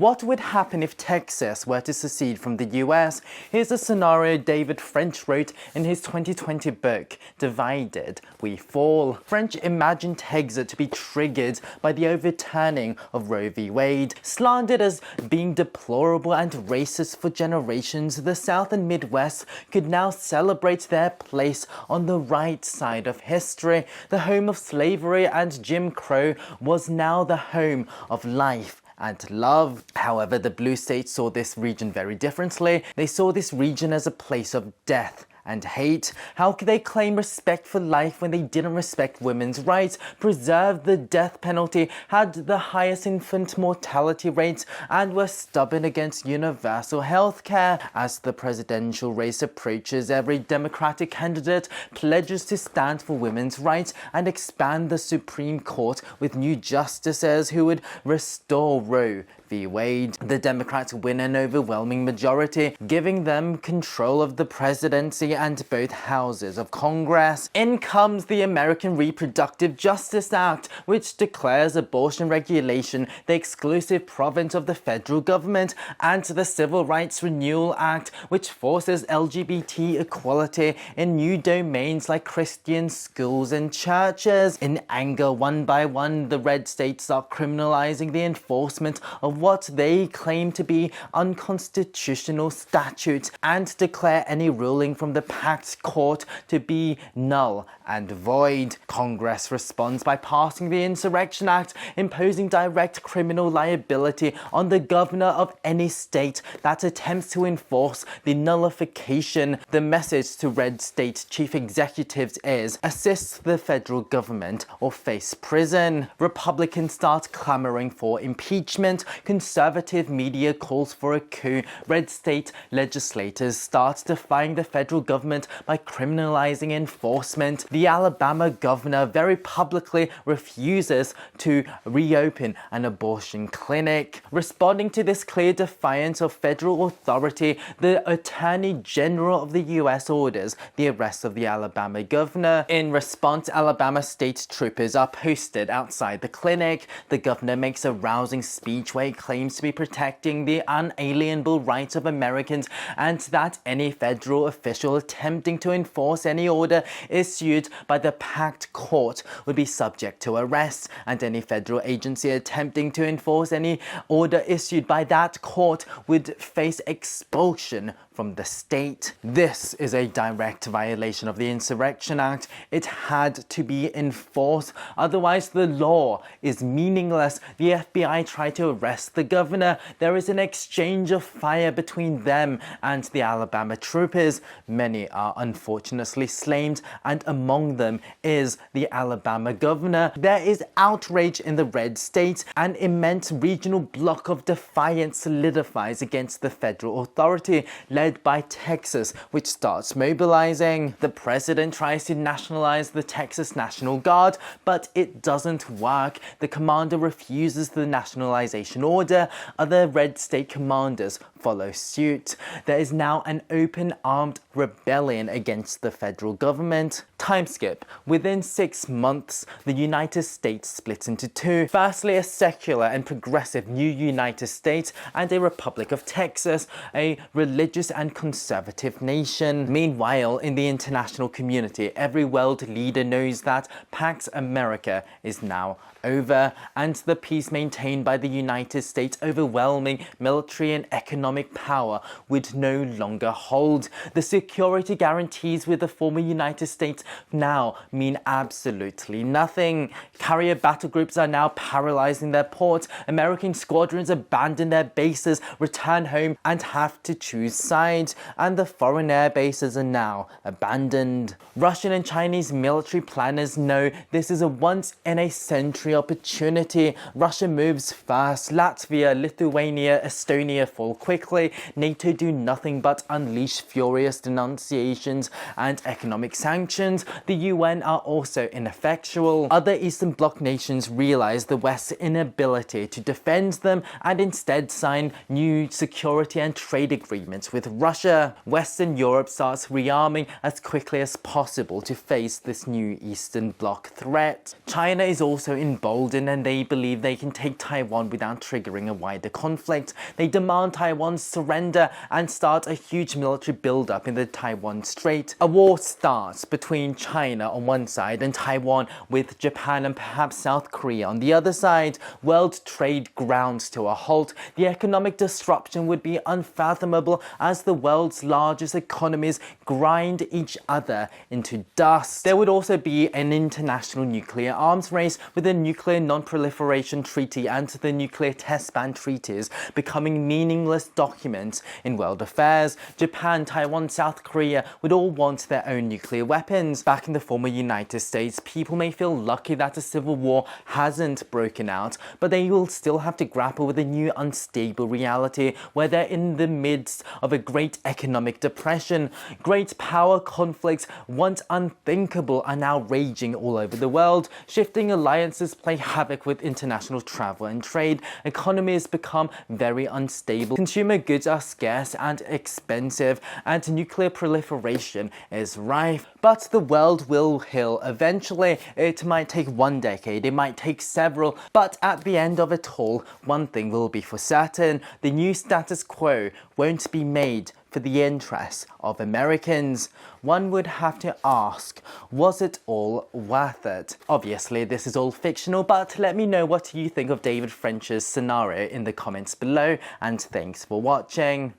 What would happen if Texas were to secede from the US? Here's a scenario David French wrote in his 2020 book, Divided We Fall. French imagined Texas to be triggered by the overturning of Roe v. Wade. Slandered as being deplorable and racist for generations, the South and Midwest could now celebrate their place on the right side of history. The home of slavery and Jim Crow was now the home of life and love. However, the blue states saw this region very differently. They saw this region as a place of death and hate. How could they claim respect for life when they didn't respect women's rights, preserved the death penalty, had the highest infant mortality rates, and were stubborn against universal health care? As the presidential race approaches, every Democratic candidate pledges to stand for women's rights and expand the Supreme Court with new justices who would restore Roe v. Wade. The Democrats win an overwhelming majority, giving them control of the presidency and both houses of Congress. In comes the American Reproductive Justice Act, which declares abortion regulation the exclusive province of the federal government, and the Civil Rights Renewal Act, which forces LGBT equality in new domains like Christian schools and churches. In anger, one by one, the red states are criminalizing the enforcement of what they claim to be unconstitutional statutes and declare any ruling from the packed court to be null and void. Congress responds by passing the Insurrection Act, imposing direct criminal liability on the governor of any state that attempts to enforce the nullification. The message to red state chief executives is assist the federal government or face prison. Republicans start clamoring for impeachment. Conservative media calls for a coup. Red state legislators start defying the federal government by criminalizing enforcement. The Alabama governor very publicly refuses to reopen an abortion clinic. Responding to this clear defiance of federal authority, the Attorney General of the US orders the arrest of the Alabama governor. In response, Alabama state troopers are posted outside the clinic. The governor makes a rousing speech where he claims to be protecting the unalienable rights of Americans and that any federal official attempting to enforce any order issued by the packed court would be subject to arrest, and any federal agency attempting to enforce any order issued by that court would face expulsion from the state. This is a direct violation of the Insurrection Act. It had to be enforced, otherwise the law is meaningless. The FBI tried to arrest the governor. There is an exchange of fire between them and the Alabama troopers. Many are unfortunately slain, and among them is the Alabama governor. There is outrage in the red state. An immense regional bloc of defiance solidifies against the federal authority, led by Texas, which starts mobilizing. The president tries to nationalize the Texas National Guard, but it doesn't work. The commander refuses the nationalization order. Other red state commanders follow suit. There is now an open armed rebellion against the federal government. Time skip. Within 6 months, the United States splits into two. Firstly, a secular and progressive new United States and a Republic of Texas, a religious and conservative nation. Meanwhile, in the international community, every world leader knows that Pax America is now over, and the peace maintained by the United States' overwhelming military and economic power would no longer hold. The security guarantees with the former United States now mean absolutely nothing. Carrier battle groups are now paralyzing their ports. American squadrons abandon their bases, return home, and have to choose sides, and the foreign air bases are now abandoned. Russian and Chinese military planners know this is a once-in-a-century opportunity. Russia moves fast. Latvia, Lithuania, Estonia fall quickly. NATO do nothing but unleash furious denunciations and economic sanctions. The UN are also ineffectual. Other Eastern Bloc nations realize the West's inability to defend them and instead sign new security and trade agreements with Russia. Western Europe starts rearming as quickly as possible to face this new Eastern Bloc threat. China is also in emboldened and they believe they can take Taiwan without triggering a wider conflict. They demand Taiwan's surrender and start a huge military buildup in the Taiwan Strait. A war starts between China on one side and Taiwan with Japan and perhaps South Korea on the other side. World trade grounds to a halt. The economic disruption would be unfathomable as the world's largest economies grind each other into dust. There would also be an international nuclear arms race, with the Nuclear Non-Proliferation Treaty and the Nuclear Test Ban treaties becoming meaningless documents in world affairs. Japan, Taiwan, South Korea would all want their own nuclear weapons. Back in the former United States, people may feel lucky that a civil war hasn't broken out, but they will still have to grapple with a new unstable reality where they're in the midst of a great economic depression. Great power conflicts, once unthinkable, are now raging all over the world. Shifting alliances play havoc with international travel and trade. Economies become very unstable. Consumer goods are scarce and expensive, and nuclear proliferation is rife. But the world will heal eventually. It might take 1 decade, it might take several, but at the end of it all, one thing will be for certain: the new status quo won't be made for the interests of Americans. One would have to ask, was it all worth it? Obviously, this is all fictional, but let me know what you think of David French's scenario in the comments below, and thanks for watching.